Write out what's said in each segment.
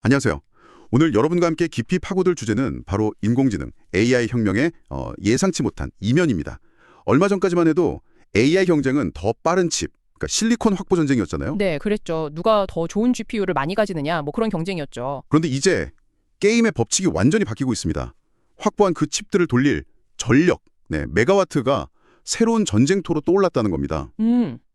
안녕하세요. 오늘 여러분과 함께 깊이 파고들 주제는 바로 인공지능, AI 혁명의 예상치 못한 이면입니다. 얼마 전까지만 해도 AI 경쟁은 더 빠른 칩, 그러니까 실리콘 확보 전쟁이었잖아요. 네, 그랬죠. 누가 더 좋은 GPU를 많이 가지느냐, 뭐 그런 경쟁이었죠. 그런데 이제 게임의 법칙이 완전히 바뀌고 있습니다. 확보한 그 칩들을 돌릴 전력, 메가와트가 새로운 전쟁터로 떠올랐다는 겁니다.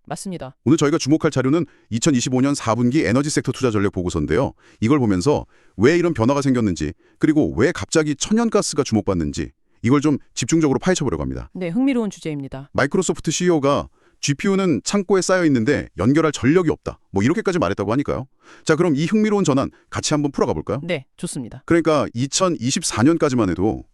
맞습니다. 오늘 저희가 주목할 자료는 2025년 4분기 에너지 섹터 투자 전략 보고서인데요. 이걸 보면서 왜 이런 변화가 생겼는지, 그리고 왜 갑자기 천연가스가 주목받는지 이걸 좀 집중적으로 파헤쳐보려고 합니다. 네, 흥미로운 주제입니다. 마이크로소프트 CEO가 GPU는 창고에 쌓여 있는데 연결할 전력이 없다. 뭐 이렇게까지 말했다고 하니까요. 자, 그럼 이 흥미로운 전환 같이 한번 풀어가 볼까요? 네, 좋습니다. 그러니까 2024년까지만 해도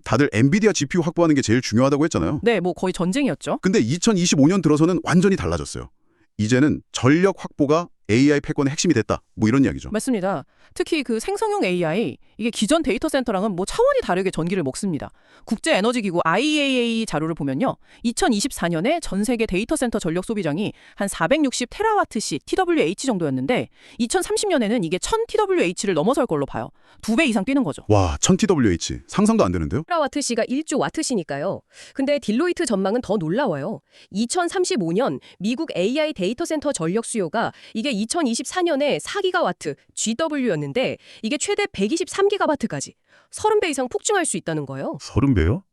다들 엔비디아 GPU 확보하는 게 제일 중요하다고 했잖아요. 네, 뭐 거의 전쟁이었죠. 근데 2025년 들어서는 완전히 달라졌어요. 이제는 전력 확보가 AI 패권의 핵심이 됐다. 뭐 이런 이야기죠. 맞습니다. 특히 그 생성형 AI, 이게 기존 데이터 센터랑은 뭐 차원이 다르게 전기를 먹습니다. 국제에너지기구 IEA 자료를 보면요. 2024년에 전 세계 데이터 센터 전력 소비량이 한 460 테라와트시 TWH 정도였는데 2030년에는 이게 1000 TWH를 넘어설 걸로 봐요. 2배 이상 뛰는 거죠. 와, 1000TWH. 상상도 안 되는데요? 테라와트시가 1조 와트시니까요. 근데 딜로이트 전망은 더 놀라워요. 2035년 미국 AI 데이터 센터 전력 수요가 이게 2024년에 4기가와트 GW였는데 이게 최대 123기가와트까지 30배 이상 폭증할 수 있다는 거예요. 30배요?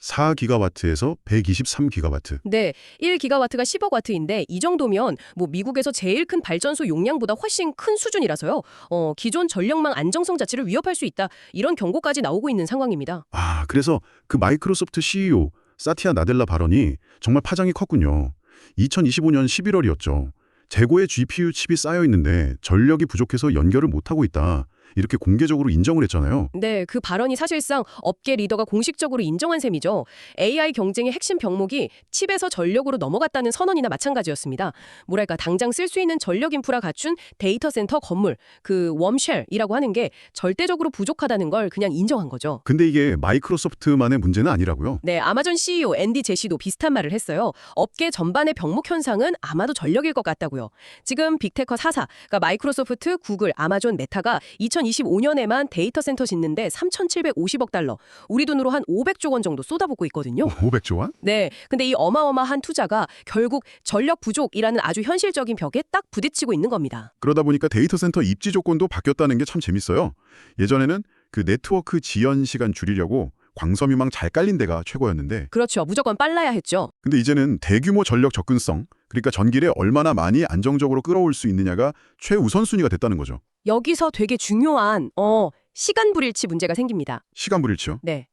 4기가와트에서 123기가와트. 네, 1기가와트가 10억 와트인데 이 정도면 뭐 미국에서 제일 큰 발전소 용량보다 훨씬 큰 수준이라서요. 기존 전력망 안정성 자체를 위협할 수 있다. 이런 경고까지 나오고 있는 상황입니다. 아, 그래서 그 마이크로소프트 CEO 사티아 나델라 발언이 정말 파장이 컸군요. 2025년 11월이었죠. 재고에 GPU 칩이 쌓여 있는데 전력이 부족해서 연결을 못하고 있다. 이렇게 공개적으로 인정을 했잖아요. 네, 그 발언이 사실상 업계 리더가 공식적으로 인정한 셈이죠. AI 경쟁의 핵심 병목이 칩에서 전력으로 넘어갔다는 선언이나 마찬가지였습니다. 뭐랄까 당장 쓸 수 있는 전력 인프라 갖춘 데이터 센터 건물, 그 웜쉘이라고 하는 게 절대적으로 부족하다는 걸 그냥 인정한 거죠. 근데 이게 마이크로소프트만의 문제는 아니라고요. 네, 아마존 CEO 앤디 제시도 비슷한 말을 했어요. 업계 전반의 병목 현상은 아마도 전력일 것 같다고요. 지금 빅테커 4사, 그러니까 마이크로소프트, 구글, 아마존, 메타가 2025년에만 데이터 센터 짓는데 3,750억 달러, 우리 돈으로 한 500조 원 정도 쏟아붓고 있거든요. 500조 원? 네, 근데 이 어마어마한 투자가 결국 전력 부족이라는 아주 현실적인 벽에 딱 부딪히고 있는 겁니다. 그러다 보니까 데이터 센터 입지 조건도 바뀌었다는 게 참 재밌어요. 예전에는 그 네트워크 지연 시간 줄이려고 광섬유망 잘 깔린 데가 최고였는데, 그렇죠. 무조건 빨라야 했죠. 근데 이제는 대규모 전력 접근성, 그러니까 전기를 얼마나 많이 안정적으로 끌어올 수 있느냐가 최우선순위가 됐다는 거죠. 여기서 되게 중요한 시간 불일치 문제가 생깁니다. 시간 불일치요? 네.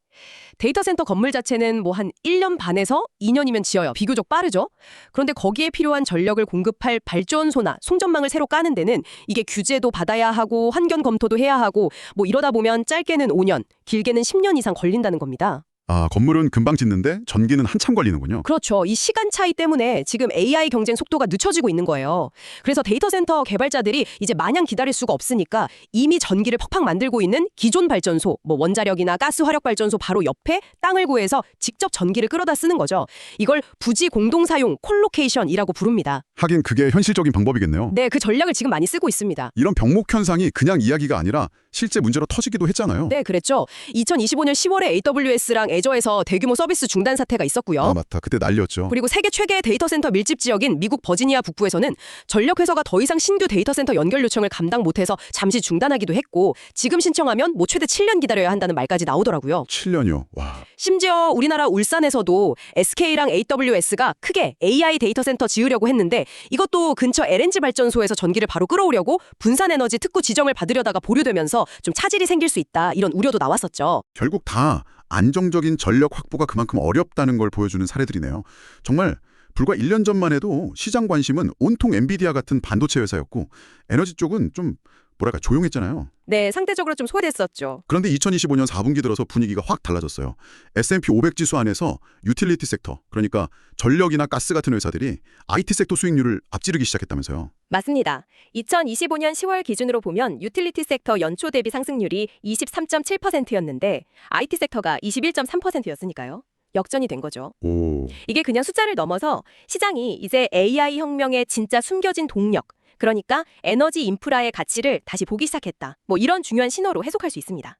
데이터 센터 건물 자체는 뭐 한 1년 반에서 2년이면 지어요. 비교적 빠르죠. 그런데 거기에 필요한 전력을 공급할 발전소나 송전망을 새로 까는 데는 이게 규제도 받아야 하고 환경 검토도 해야 하고 뭐 이러다 보면 짧게는 5년, 길게는 10년 이상 걸린다는 겁니다. 아, 건물은 금방 짓는데 전기는 한참 걸리는군요. 그렇죠. 이 시간 차이 때문에 지금 AI 경쟁 속도가 늦춰지고 있는 거예요. 그래서 데이터 센터 개발자들이 이제 마냥 기다릴 수가 없으니까 이미 전기를 팍팍 만들고 있는 기존 발전소, 뭐 원자력이나 가스 화력 발전소 바로 옆에 땅을 구해서 직접 전기를 끌어다 쓰는 거죠. 이걸 부지 공동 사용 콜로케이션이라고 부릅니다. 하긴 그게 현실적인 방법이겠네요. 네, 그 전략을 지금 많이 쓰고 있습니다. 이런 병목 현상이 그냥 이야기가 아니라 실제 문제로 터지기도 했잖아요. 네, 그랬죠. 2025년 10월에 AWS랑 애저에서 대규모 서비스 중단 사태가 있었고요. 아, 맞다. 그때 난리였죠. 그리고 세계 최대의 데이터 센터 밀집 지역인 미국 버지니아 북부에서는 전력 회사가 더 이상 신규 데이터 센터 연결 요청을 감당 못해서 잠시 중단하기도 했고 지금 신청하면 뭐 최대 7년 기다려야 한다는 말까지 나오더라고요. 7년이요. 와. 심지어 우리나라 울산에서도 SK랑 AWS가 크게 AI 데이터 센터 지으려고 했는데 이것도 근처 LNG 발전소에서 전기를 바로 끌어오려고 분산에너지 특구 지정을 받으려다가 보류되면서 좀 차질이 생길 수 있다 이런 우려도 나왔었죠. 결국 다 안정적인 전력 확보가 그만큼 어렵다는 걸 보여주는 사례들이네요. 정말 불과 1년 전만 해도 시장 관심은 온통 엔비디아 같은 반도체 회사였고 에너지 쪽은 좀 뭐랄까 조용했잖아요. 네, 상대적으로 좀 소외됐었죠. 그런데 2025년 4분기 들어서 분위기가 확 달라졌어요. S&P 500 지수 안에서 유틸리티 섹터, 그러니까 전력이나 가스 같은 회사들이 IT 섹터 수익률을 앞지르기 시작했다면서요. 맞습니다. 2025년 10월 기준으로 보면 유틸리티 섹터 연초 대비 상승률이 23.7%였는데 IT 섹터가 21.3%였으니까요. 역전이 된 거죠. 오. 이게 그냥 숫자를 넘어서 시장이 이제 AI 혁명의 진짜 숨겨진 동력, 그러니까 에너지 인프라의 가치를 다시 보기 시작했다. 뭐 이런 중요한 신호로 해석할 수 있습니다.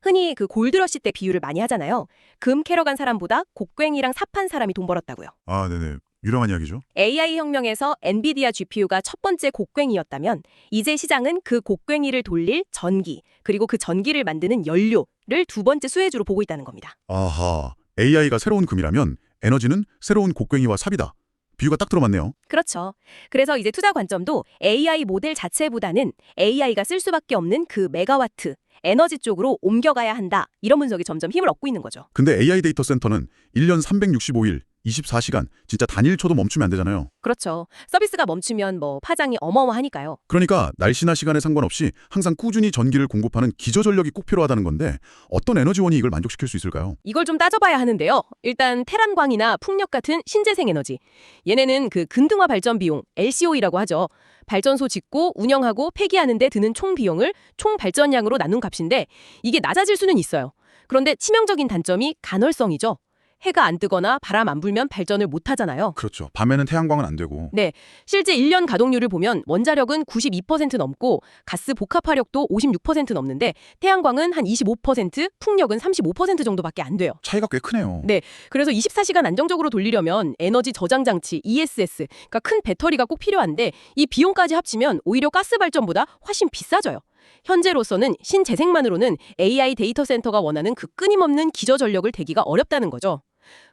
흔히 그 골드러시 때 비유를 많이 하잖아요. 금 캐러 간 사람보다 곡괭이랑 삽한 사람이 돈 벌었다고요. 아, 네네. 유명한 이야기죠. AI 혁명에서 엔비디아 GPU가 첫 번째 곡괭이였다면 이제 시장은 그 곡괭이를 돌릴 전기, 그리고 그 전기를 만드는 연료를 두 번째 수혜주로 보고 있다는 겁니다. 아하, AI가 새로운 금이라면 에너지는 새로운 곡괭이와 삽이다. 비유가 딱 들어맞네요. 그렇죠. 그래서 이제 투자 관점도 AI 모델 자체보다는 AI가 쓸 수밖에 없는 그 메가와트, 에너지 쪽으로 옮겨가야 한다. 이런 분석이 점점 힘을 얻고 있는 거죠. 근데 AI 데이터 센터는 1년 365일, 24시간, 진짜 단일초도 멈추면 안 되잖아요. 그렇죠. 서비스가 멈추면 뭐 파장이 어마어마하니까요. 그러니까 날씨나 시간에 상관없이 항상 꾸준히 전기를 공급하는 기저전력이 꼭 필요하다는 건데 어떤 에너지원이 이걸 만족시킬 수 있을까요? 이걸 좀 따져봐야 하는데요. 일단 태란광이나 풍력 같은 신재생 에너지. 얘네는 그 근등화 발전 비용, LCOE라고 하죠. 발전소 짓고 운영하고 폐기하는 데 드는 총 비용을 총 발전량으로 나눈 값인데 이게 낮아질 수는 있어요. 그런데 치명적인 단점이 간헐성이죠. 해가 안 뜨거나 바람 안 불면 발전을 못 하잖아요. 그렇죠. 밤에는 태양광은 안 되고. 네, 실제 1년 가동률을 보면 원자력은 92% 넘고 가스 복합화력도 56% 넘는데 태양광은 한 25%, 풍력은 35% 정도밖에 안 돼요. 차이가 꽤 크네요. 네, 그래서 24시간 안정적으로 돌리려면 에너지 저장 장치, ESS, 그러니까 큰 배터리가 꼭 필요한데 이 비용까지 합치면 오히려 가스 발전보다 훨씬 비싸져요. 현재로서는 신재생만으로는 AI 데이터 센터가 원하는 그 끊임없는 기저전력을 대기가 어렵다는 거죠.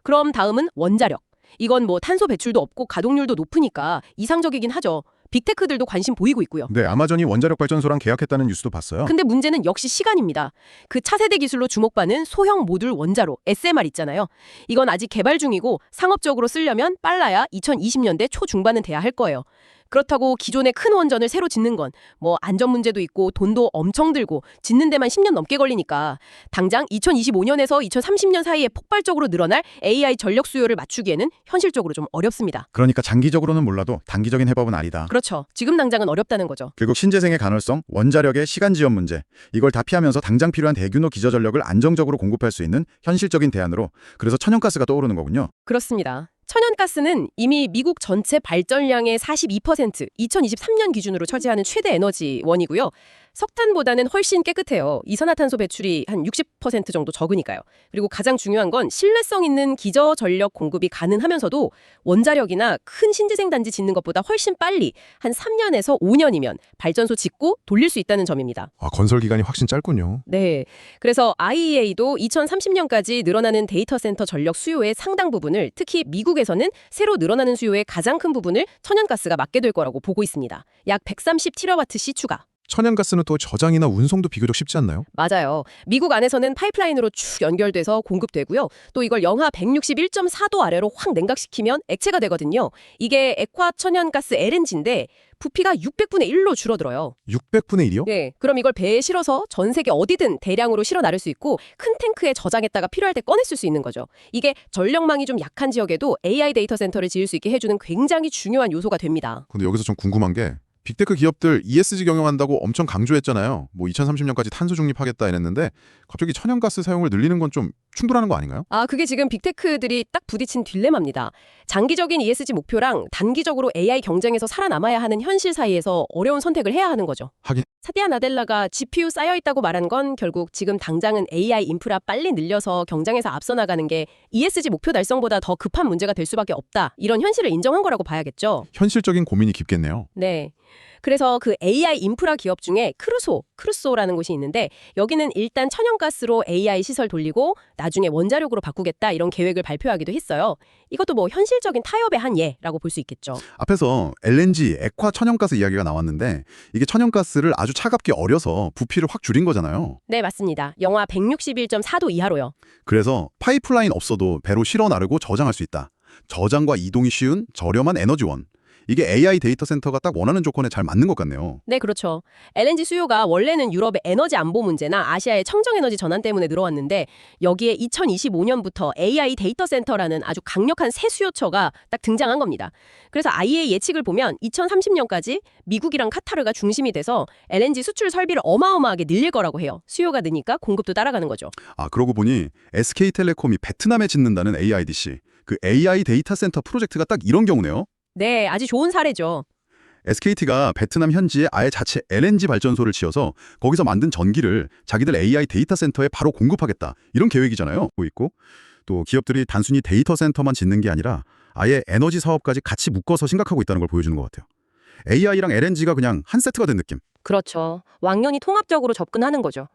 그럼 다음은 원자력. 이건 뭐 탄소 배출도 없고 가동률도 높으니까 이상적이긴 하죠. 빅테크들도 관심 보이고 있고요. 네, 아마존이 원자력 발전소랑 계약했다는 뉴스도 봤어요. 근데 문제는 역시 시간입니다. 그 차세대 기술로 주목받는 소형 모듈 원자로 SMR 있잖아요. 이건 아직 개발 중이고 상업적으로 쓰려면 빨라야 2020년대 초중반은 돼야 할 거예요. 그렇다고 기존의 큰 원전을 새로 짓는 건 뭐 안전 문제도 있고 돈도 엄청 들고 짓는 데만 10년 넘게 걸리니까 당장 2025년에서 2030년 사이에 폭발적으로 늘어날 AI 전력 수요를 맞추기에는 현실적으로 좀 어렵습니다. 그러니까 장기적으로는 몰라도 단기적인 해법은 아니다. 그렇죠. 지금 당장은 어렵다는 거죠. 결국 신재생의 간헐성, 원자력의 시간 지연 문제, 이걸 다 피하면서 당장 필요한 대규모 기저전력을 안정적으로 공급할 수 있는 현실적인 대안으로 그래서 천연가스가 떠오르는 거군요. 그렇습니다. 천연가스는 이미 미국 전체 발전량의 42%, 2023년 기준으로 차지하는 최대 에너지원이고요. 석탄보다는 훨씬 깨끗해요. 이산화탄소 배출이 한 60% 정도 적으니까요. 그리고 가장 중요한 건 신뢰성 있는 기저전력 공급이 가능하면서도 원자력이나 큰 신재생 단지 짓는 것보다 훨씬 빨리 한 3년에서 5년이면 발전소 짓고 돌릴 수 있다는 점입니다. 아, 건설 기간이 확실히 짧군요. 네. 그래서 IEA도 2030년까지 늘어나는 데이터 센터 전력 수요의 상당 부분을 특히 미국에서는 새로 늘어나는 수요의 가장 큰 부분을 천연가스가 맡게 될 거라고 보고 있습니다. 약 130TWh 추가. 천연가스는 또 저장이나 운송도 비교적 쉽지 않나요? 맞아요. 미국 안에서는 파이프라인으로 쭉 연결돼서 공급되고요. 또 이걸 영하 161.4도 아래로 확 냉각시키면 액체가 되거든요. 이게 액화 천연가스 LNG인데 부피가 600분의 1로 줄어들어요. 600분의 1이요? 네, 그럼 이걸 배에 실어서 전 세계 어디든 대량으로 실어 나를 수 있고 큰 탱크에 저장했다가 필요할 때 꺼내 쓸 수 있는 거죠. 이게 전력망이 좀 약한 지역에도 AI 데이터 센터를 지을 수 있게 해주는 굉장히 중요한 요소가 됩니다. 근데 여기서 좀 궁금한 게 빅테크 기업들 ESG 경영한다고 엄청 강조했잖아요. 뭐 2030년까지 탄소 중립하겠다 이랬는데 갑자기 천연가스 사용을 늘리는 건 좀 충돌하는 거 아닌가요? 그게 지금 빅테크들이 딱 부딪힌 딜레마입니다. 장기적인 ESG 목표랑 단기적으로 AI 경쟁에서 살아남아야 하는 현실 사이에서 어려운 선택을 해야 하는 거죠. 하긴. 사티아 나델라가 GPU 쌓여있다고 말한 건 결국 지금 당장은 AI 인프라 빨리 늘려서 경쟁에서 앞서 나가는 게 ESG 목표 달성보다 더 급한 문제가 될 수밖에 없다. 이런 현실을 인정한 거라고 봐야겠죠. 현실적인 고민이 깊겠네요. 네. 그래서 그 AI 인프라 기업 중에 크루소라는 곳이 있는데 여기는 일단 천연가스로 AI 시설 돌리고 나중에 원자력으로 바꾸겠다 이런 계획을 발표하기도 했어요. 이것도 뭐 현실적인 타협의 한 예라고 볼 수 있겠죠. 앞에서 LNG, 액화 천연가스 이야기가 나왔는데 이게 천연가스를 아주 차갑게 얼여서 부피를 확 줄인 거잖아요. 네, 맞습니다. 영하 161.4도 이하로요. 그래서 파이프라인 없어도 배로 실어 나르고 저장할 수 있다. 저장과 이동이 쉬운 저렴한 에너지원. 이게 AI 데이터 센터가 딱 원하는 조건에 잘 맞는 것 같네요. 네, 그렇죠. LNG 수요가 원래는 유럽의 에너지 안보 문제나 아시아의 청정에너지 전환 때문에 늘어왔는데 여기에 2025년부터 AI 데이터 센터라는 아주 강력한 새 수요처가 딱 등장한 겁니다. 그래서 IEA 예측을 보면 2030년까지 미국이랑 카타르가 중심이 돼서 LNG 수출 설비를 어마어마하게 늘릴 거라고 해요. 수요가 느니까 공급도 따라가는 거죠. 아, 그러고 보니 SK텔레콤이 베트남에 짓는다는 AIDC, 그 AI 데이터 센터 프로젝트가 딱 이런 경우네요. 네, 아주 좋은 사례죠. SKT가 베트남 현지에 아예 자체 LNG 발전소를 지어서 거기서 만든 전기를 자기들 AI 데이터 센터에 바로 공급하겠다. 이런 계획이잖아요. 있고 또 기업들이 단순히 데이터 센터만 짓는 게 아니라 아예 에너지 사업까지 같이 묶어서 생각하고 있다는 걸 보여주는 것 같아요. AI랑 LNG가 그냥 한 세트가 된 느낌. 그렇죠. 왕년이 통합적으로 접근하는 거죠.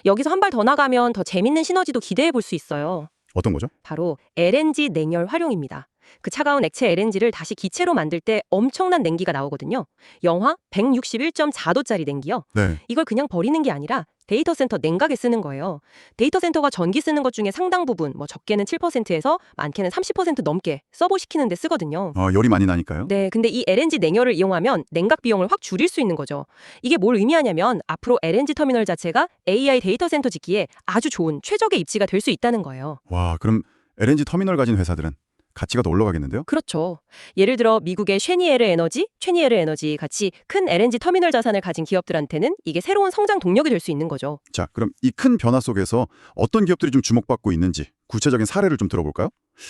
여기서 한 발 더 나가면 더 재밌는 시너지도 기대해 볼 수 있어요. 어떤 거죠? 바로 LNG 냉열 활용입니다. 그 차가운 액체 LNG를 다시 기체로 만들 때 엄청난 냉기가 나오거든요. 영하 161.4도짜리 냉기요. 네. 이걸 그냥 버리는 게 아니라 데이터 센터 냉각에 쓰는 거예요. 데이터 센터가 전기 쓰는 것 중에 상당 부분, 적게는 7%에서 많게는 30% 넘게 서버시키는 데 쓰거든요. 열이 많이 나니까요. 네, 근데 이 LNG 냉열을 이용하면 냉각 비용을 확 줄일 수 있는 거죠. 이게 뭘 의미하냐면 앞으로 LNG 터미널 자체가 AI 데이터 센터 짓기에 아주 좋은 최적의 입지가 될 수 있다는 거예요. 와, 그럼 LNG 터미널 가진 회사들은 가치가 더 올라가겠는데요? 그렇죠. 예를 들어 미국의 쉐니에르 에너지 같이 큰 LNG 터미널 자산을 가진 기업들한테는 이게 새로운 성장 동력이 될 수 있는 거죠. 자, 그럼 이 큰 변화 속에서 어떤 기업들이 좀 주목받고 있는지 구체적인 사례를 좀 들어볼까요?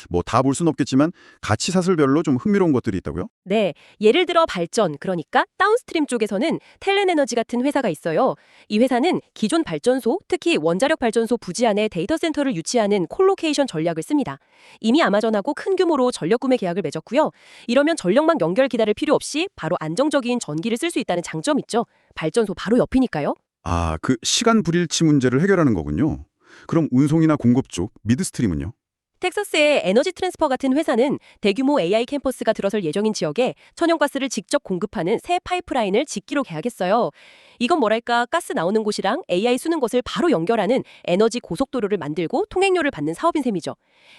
뭐 다 볼 수는 없겠지만 가치 사슬별로 좀 흥미로운 것들이 있다고요? 네, 예를 들어 발전, 그러니까 다운스트림 쪽에서는 텔렌에너지 같은 회사가 있어요. 이 회사는 기존 발전소, 특히 원자력 발전소 부지 안에 데이터 센터를 유치하는 콜로케이션 전략을 씁니다. 이미 아마존하고 큰 규모로 전력 구매 계약을 맺었고요. 이러면 전력망 연결 기다릴 필요 없이 바로 안정적인 전기를 쓸 수 있다는 장점이 있죠. 발전소 바로 옆이니까요. 아, 그 시간 불일치 문제를 해결하는 거군요. 그럼 운송이나 공급 쪽 미드스트림은요? 텍사스의 에너지 트랜스퍼 같은 회사는 대규모 AI 캠퍼스가 들어설 예정인 지역에 천연가스를 직접 공급하는 새 파이프라인을 짓기로 계약했어요. 이건 뭐랄까 가스 나오는 곳이랑 AI 쓰는 곳을 바로 연결하는 에너지 고속도로를 만들고 통행료를 받는 사업인 셈이죠.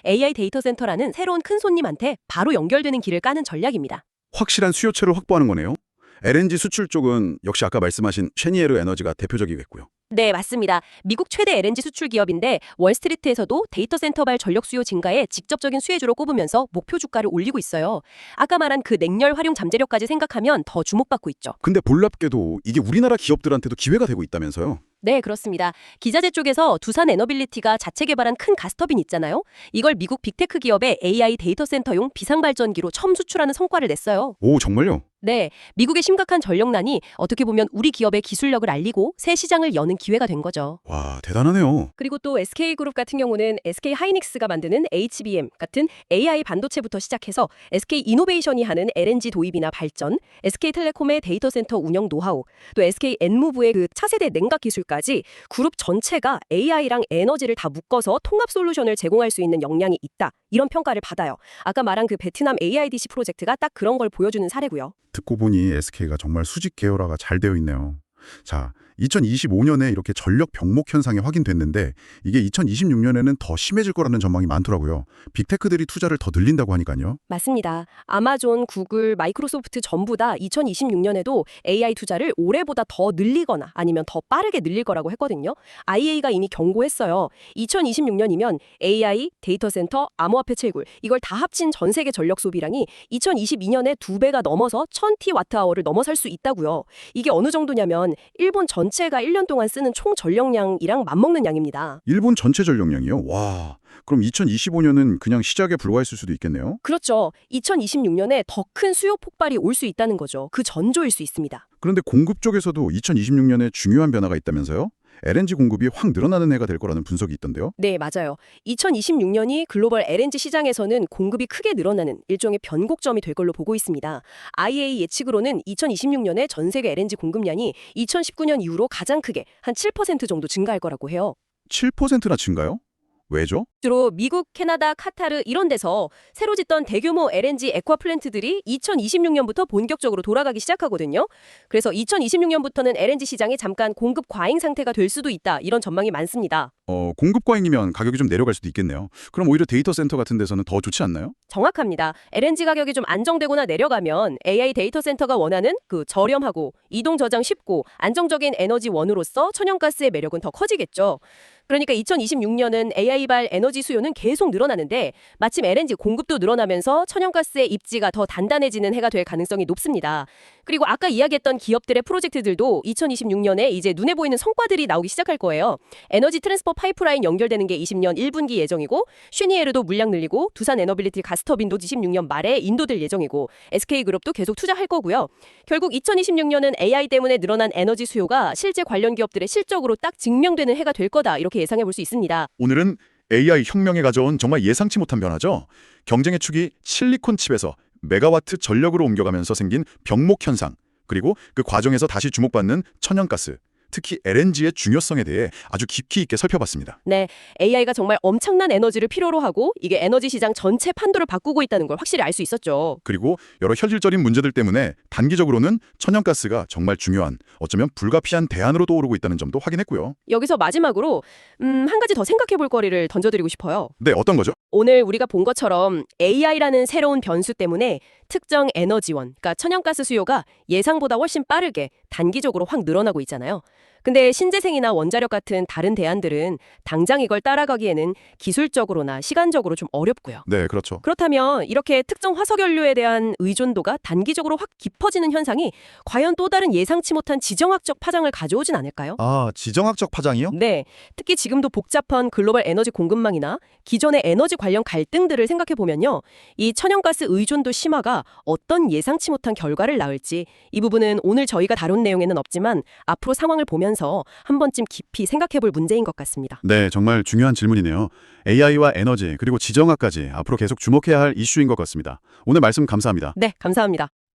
AI 데이터 센터라는 새로운 큰 손님한테 바로 연결되는 길을 까는 전략입니다. 확실한 수요처를 확보하는 거네요. LNG 수출 쪽은 역시 아까 말씀하신 쉐니에르 에너지가 대표적이겠고요. 네, 맞습니다. 미국 최대 LNG 수출 기업인데 월스트리트에서도 데이터 센터발 전력 수요 증가에 직접적인 수혜주로 꼽으면서 목표 주가를 올리고 있어요. 아까 말한 그 냉열 활용 잠재력까지 생각하면 더 주목받고 있죠. 근데 놀랍게도 이게 우리나라 기업들한테도 기회가 되고 있다면서요? 네, 그렇습니다. 기자재 쪽에서 두산 에너빌리티가 자체 개발한 큰 가스터빈 있잖아요. 이걸 미국 빅테크 기업의 AI 데이터 센터용 비상발전기로 처음 수출하는 성과를 냈어요. 오, 정말요? 네, 미국의 심각한 전력난이 어떻게 보면 우리 기업의 기술력을 알리고 새 시장을 여는 기회가 된 거죠. 와, 대단하네요. 그리고 또 SK그룹 같은 경우는 SK하이닉스가 만드는 HBM 같은 AI 반도체부터 시작해서 SK이노베이션이 하는 LNG 도입이나 발전, SK텔레콤의 데이터 센터 운영 노하우, 또 SK엔무브의 그 차세대 냉각 기술까지 그룹 전체가 AI랑 에너지를 다 묶어서 통합 솔루션을 제공할 수 있는 역량이 있다. 이런 평가를 받아요. 아까 말한 그 베트남 AIDC 프로젝트가 딱 그런 걸 보여주는 사례고요. 듣고 보니 SK가 정말 수직 계열화가 잘 되어 있네요. 자, 2025년에 이렇게 전력 병목 현상이 확인됐는데 이게 2026년에는 더 심해질 거라는 전망이 많더라고요. 빅테크들이 투자를 더 늘린다고 하니까요. 맞습니다. 아마존, 구글, 마이크로소프트 전부 다 2026년에도 AI 투자를 올해보다 더 늘리거나 아니면 더 빠르게 늘릴 거라고 했거든요. IEA가 이미 경고했어요. 2026년이면 AI, 데이터 센터, 암호화폐 채굴 이걸 다 합친 전 세계 전력 소비량이 2022년에 2배가 넘어서 1000TWh를 넘어설 수 있다고요. 이게 어느 정도냐면 일본 전체가 1년 동안 쓰는 총 전력량이랑 맞먹는 양입니다. 일본 전체 전력량이요? 와, 그럼 2025년은 그냥 시작에 불과했을 수도 있겠네요. 그렇죠. 2026년에 더 큰 수요 폭발이 올 수 있다는 거죠. 그 전조일 수 있습니다. 그런데 공급 쪽에서도 2026년에 중요한 변화가 있다면서요? LNG 공급이 확 늘어나는 해가 될 거라는 분석이 있던데요. 네, 맞아요. 2026년이 글로벌 LNG 시장에서는 공급이 크게 늘어나는 일종의 변곡점이 될 걸로 보고 있습니다. IEA 예측으로는 2026년에 전 세계 LNG 공급량이 2019년 이후로 가장 크게 한 7% 정도 증가할 거라고 해요. 7%나 증가요? 왜죠? 주로 미국, 캐나다, 카타르 이런 데서 새로 짓던 대규모 LNG 액화 플랜트들이 2026년부터 본격적으로 돌아가기 시작하거든요. 그래서 2026년부터는 LNG 시장이 잠깐 공급 과잉 상태가 될 수도 있다. 이런 전망이 많습니다. 공급 과잉이면 가격이 좀 내려갈 수도 있겠네요. 그럼 오히려 데이터 센터 같은 데서는 더 좋지 않나요? 정확합니다. LNG 가격이 좀 안정되거나 내려가면 AI 데이터 센터가 원하는 그 저렴하고 이동 저장 쉽고 안정적인 에너지 원으로서 천연가스의 매력은 더 커지겠죠. 그러니까 2026년은 AI발 에너지 수요는 계속 늘어나는데 마침 LNG 공급도 늘어나면서 천연가스의 입지가 더 단단해지는 해가 될 가능성이 높습니다. 그리고 아까 이야기했던 기업들의 프로젝트들도 2026년에 이제 눈에 보이는 성과들이 나오기 시작할 거예요. 에너지 트랜스퍼 파이프라인 연결되는 게 20년 1분기 예정이고 슈니에르도 물량 늘리고 두산 에너빌리티 가스터빈도 26년 말에 인도될 예정이고 SK그룹도 계속 투자할 거고요. 결국 2026년은 AI 때문에 늘어난 에너지 수요가 실제 관련 기업들의 실적으로 딱 증명되는 해가 될 거다 이렇게 예상해 볼 수 있습니다. 오늘은 AI 혁명에 가져온 정말 예상치 못한 변화죠. 경쟁의 축이 실리콘 칩에서 메가와트 전력으로 옮겨가면서 생긴 병목 현상, 그리고 그 과정에서 다시 주목받는 천연가스, 특히 LNG의 중요성에 대해 아주 깊이 있게 살펴봤습니다. 네, AI가 정말 엄청난 에너지를 필요로 하고 이게 에너지 시장 전체 판도를 바꾸고 있다는 걸 확실히 알 수 있었죠. 그리고 여러 현실적인 문제들 때문에 단기적으로는 천연가스가 정말 중요한, 어쩌면 불가피한 대안으로 떠오르고 있다는 점도 확인했고요. 여기서 마지막으로 한 가지 더 생각해 볼 거리를 던져드리고 싶어요. 네, 어떤 거죠? 오늘 우리가 본 것처럼 AI라는 새로운 변수 때문에 특정 에너지원, 그러니까 천연가스 수요가 예상보다 훨씬 빠르게 단기적으로 확 늘어나고 있잖아요. 근데 신재생이나 원자력 같은 다른 대안들은 당장 이걸 따라가기에는 기술적으로나 시간적으로 좀 어렵고요. 네, 그렇죠. 그렇다면 이렇게 특정 화석연료에 대한 의존도가 단기적으로 확 깊어지는 현상이 과연 또 다른 예상치 못한 지정학적 파장을 가져오진 않을까요? 아, 지정학적 파장이요? 네, 특히 지금도 복잡한 글로벌 에너지 공급망이나 기존의 에너지 관련 갈등들을 생각해 보면요, 이 천연가스 의존도 심화가 어떤 예상치 못한 결과를 낳을지 이 부분은 오늘 저희가 다룬 내용에는 없지만 앞으로 상황을 보면서 한 번쯤 깊이 생각해 볼 문제인 것 같습니다. 네, 정말 중요한 질문이네요. AI와 에너지 그리고 지정학까지 앞으로 계속 주목해야 할 이슈인 것 같습니다. 오늘 말씀 감사합니다. 네, 감사합니다.